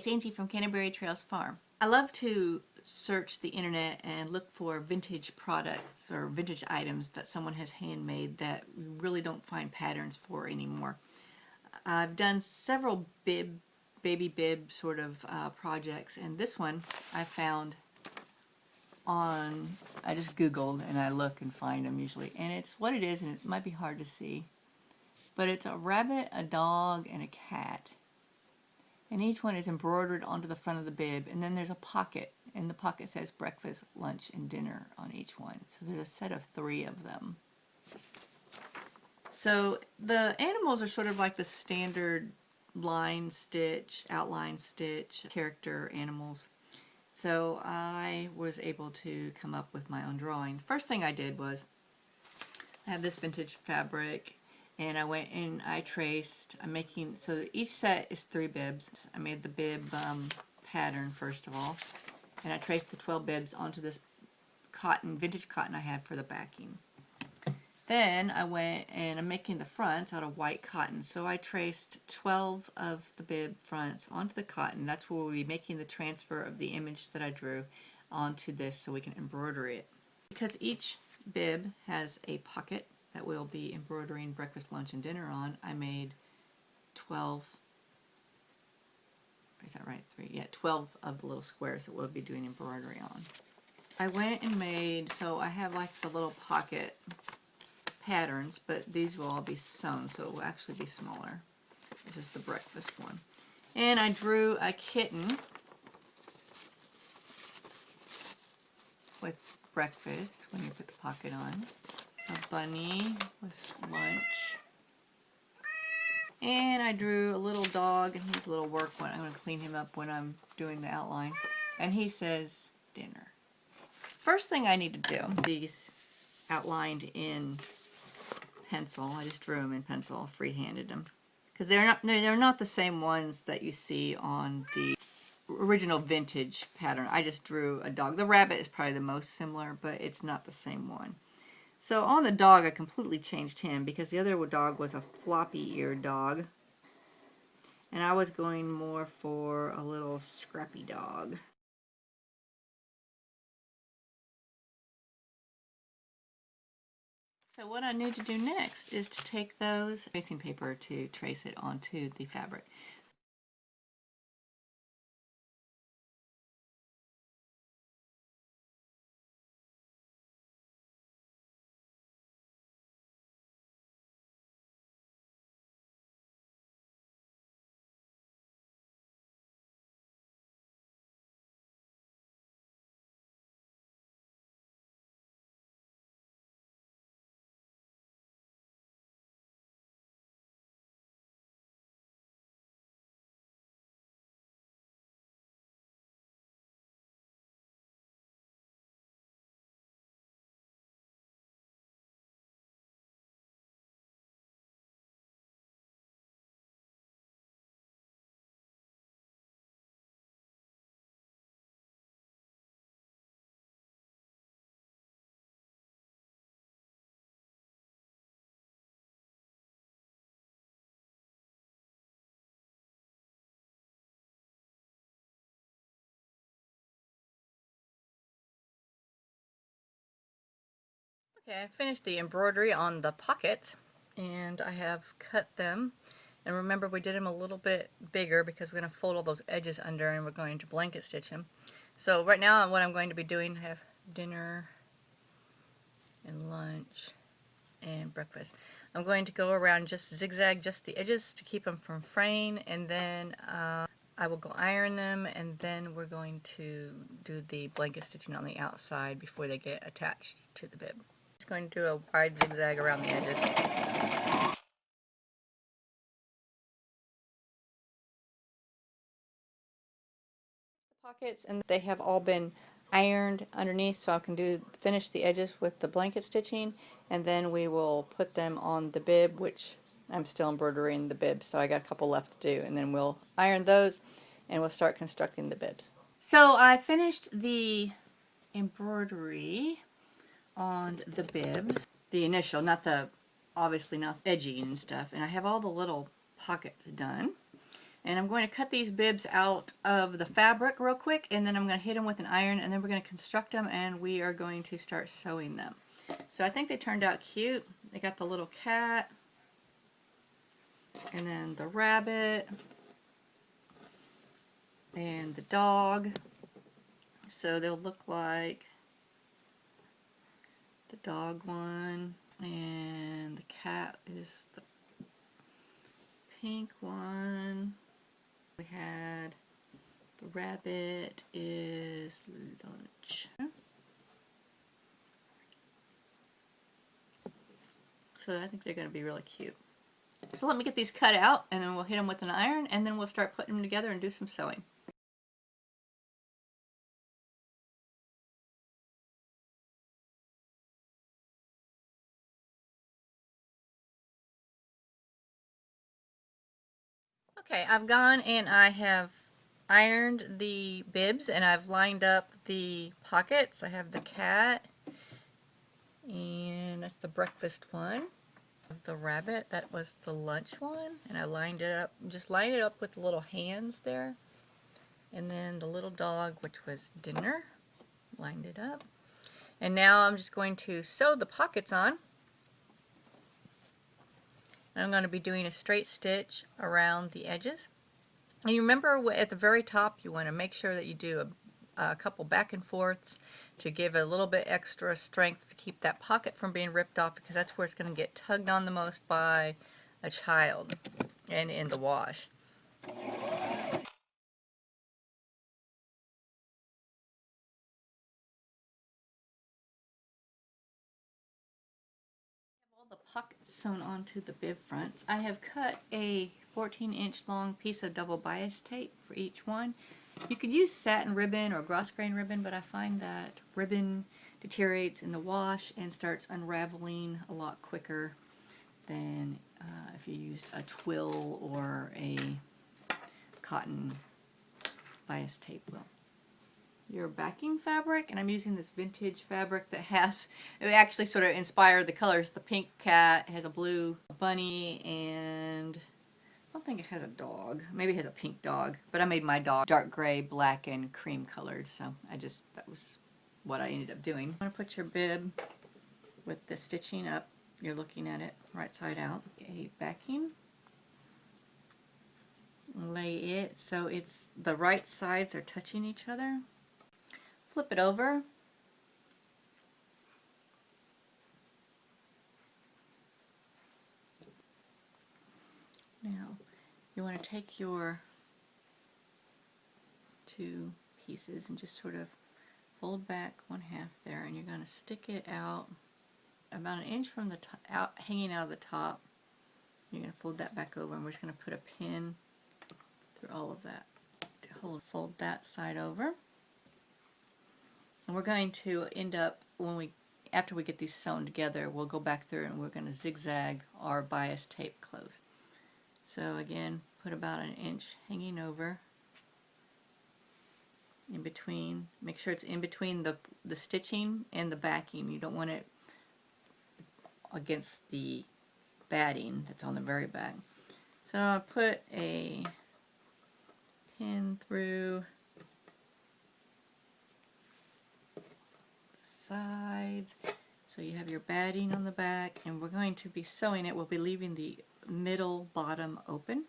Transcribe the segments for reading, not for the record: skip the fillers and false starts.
it's Angie from Canterbury Trails Farm. I love to search the internet and look for vintage products or vintage items that someone has handmade that we really don't find patterns for anymore. I've done several baby bib sort of projects, and this one I found on, I just googled and I look and find them usually, and it's what it is, and it might be hard to see, but it's a rabbit, a dog, and a cat. And each one is embroidered onto the front of the bib, and then there's a pocket, and the pocket says breakfast, lunch, and dinner on each one. So there's a set of 3 of them. So the animals are sort of like the standard line stitch, outline stitch, character animals. So I was able to come up with my own drawing. The first thing I did was, I have this vintage fabric, and I went and I traced, so each set is 3 bibs. I made the bib pattern first of all, and I traced the 12 bibs onto this cotton, vintage cotton I had for the backing. Then I went and I'm making the fronts out of white cotton, so I traced 12 of the bib fronts onto the cotton. That's where we'll be making the transfer of the image that I drew onto this so we can embroider it. Because each bib has a pocket that we'll be embroidering breakfast, lunch, and dinner on, I made 12, is that right? 3? Yeah, 12 of the little squares that we'll be doing embroidery on. I went and made, so I have like the little pocket patterns, but these will all be sewn, so it will actually be smaller. This is the breakfast one. And I drew a kitten with breakfast when you put the pocket on, a bunny with lunch, and I drew a little dog, and he's a little work one. I'm going to clean him up when I'm doing the outline, and he says dinner. First thing I need to do, these outlined in pencil. I just drew them in pencil, freehanded them, because they're not the same ones that you see on the original vintage pattern. I just drew a dog. The rabbit is probably the most similar, but it's not the same one. So on the dog, I completely changed him because the other dog was a floppy-eared dog, and I was going more for a little scrappy dog. So what I need to do next is to take those tracing paper to trace it onto the fabric. Okay, I finished the embroidery on the pockets, and I have cut them. And remember, we did them a little bit bigger because we're going to fold all those edges under and we're going to blanket stitch them. So right now what I'm going to be doing, I have dinner and lunch and breakfast. I'm going to go around, just zigzag just the edges to keep them from fraying, and then I will go iron them, and then we're going to do the blanket stitching on the outside before they get attached to the bib. Just going to do a wide zigzag around the edges. Pockets, and they have all been ironed underneath, so I can finish the edges with the blanket stitching, and then we will put them on the bib, which I'm still embroidering the bibs, so I got a couple left to do, and then we'll iron those and we'll start constructing the bibs. So I finished the embroidery on the bibs, the initial, not the, obviously not edging and stuff, and I have all the little pockets done. And I'm going to cut these bibs out of the fabric real quick, and then I'm going to hit them with an iron, and then we're going to construct them, and we are going to start sewing them. So I think they turned out cute. They got the little cat, and then the rabbit, and the dog. So they'll look like the dog one, and the cat is the pink one. We had the rabbit is lunch. So I think they're going to be really cute. So let me get these cut out, and then we'll hit them with an iron, and then we'll start putting them together and do some sewing. Okay, I've gone and I have ironed the bibs, and I've lined up the pockets. I have the cat, and that's the breakfast one. The rabbit, that was the lunch one, and I lined it up, just lined it up with the little hands there. And then the little dog, which was dinner, lined it up. And now I'm just going to sew the pockets on. I'm going to be doing a straight stitch around the edges. And you remember at the very top, you want to make sure that you do a couple back and forths to give a little bit extra strength to keep that pocket from being ripped off, because that's where it's going to get tugged on the most by a child and in the wash. The pockets sewn onto the bib fronts. I have cut a 14-inch long piece of double bias tape for each one. You could use satin ribbon or grosgrain ribbon, but I find that ribbon deteriorates in the wash and starts unraveling a lot quicker than if you used a twill or a cotton bias tape will. Your backing fabric, and I'm using this vintage fabric that has, it actually sort of inspired the colors. The pink cat has a blue bunny, and I don't think it has a dog. Maybe it has a pink dog, but I made my dog dark gray, black, and cream colored, so that was what I ended up doing. I'm going to put your bib with the stitching up. You're looking at it right side out. A backing. Lay it so it's the right sides are touching each other. Flip it over. Now, you want to take your two pieces and just sort of fold back one half there, and you're going to stick it out about an inch from the top, hanging out of the top. You're going to fold that back over, and we're just going to put a pin through all of that to fold that side over. And we're going to end up, after we get these sewn together, we'll go back through and we're going to zigzag our bias tape close. So again, put about an inch hanging over, in between. Make sure it's in between the stitching and the backing. You don't want it against the batting that's on the very back. So I put a pin through sides, so you have your batting on the back, and we're going to be sewing it. We'll be leaving the middle bottom open.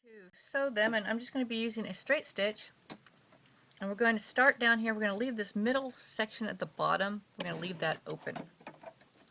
To sew them, and I'm just going to be using a straight stitch, and we're going to start down here. We're going to leave this middle section at the bottom, we're going to leave that open.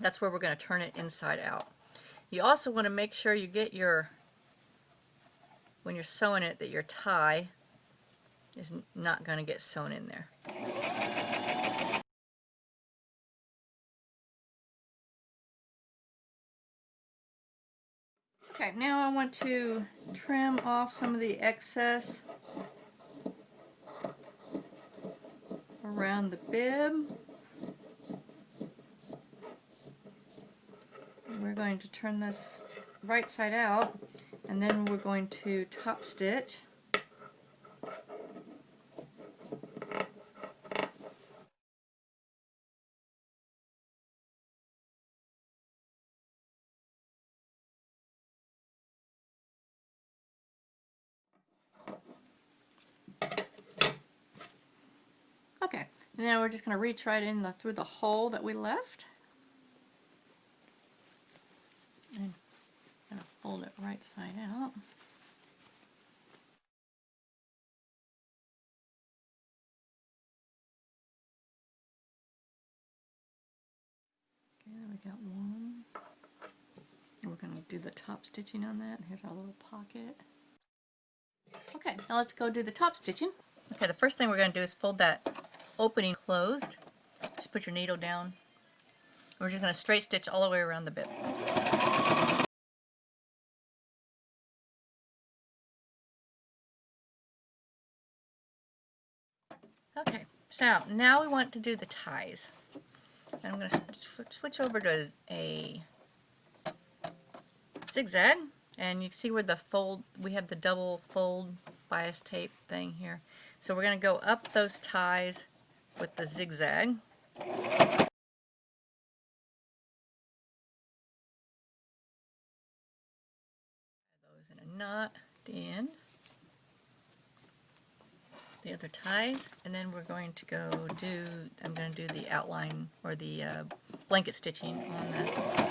That's where we're going to turn it inside out. You also want to make sure you get when you're sewing it, that your tie is not going to get sewn in there. Okay, now I want to trim off some of the excess around the bib. We're going to turn this right side out, and then we're going to top stitch. And then we're just going to reach right in through the hole that we left. And I'm going to fold it right side out. Okay, there we got one. And we're going to do the top stitching on that. Here's our little pocket. Okay, now let's go do the top stitching. Okay, the first thing we're going to do is fold that opening closed. Just put your needle down. We're just going to straight stitch all the way around the bib. Okay, so now we want to do the ties. And I'm going to switch over to a zigzag, and you see where the fold, we have the double fold bias tape thing here. So we're going to go up those ties with the zigzag. Those in a knot at the end. The other ties, and then we're going to go do, I'm going to do the outline or the blanket stitching on the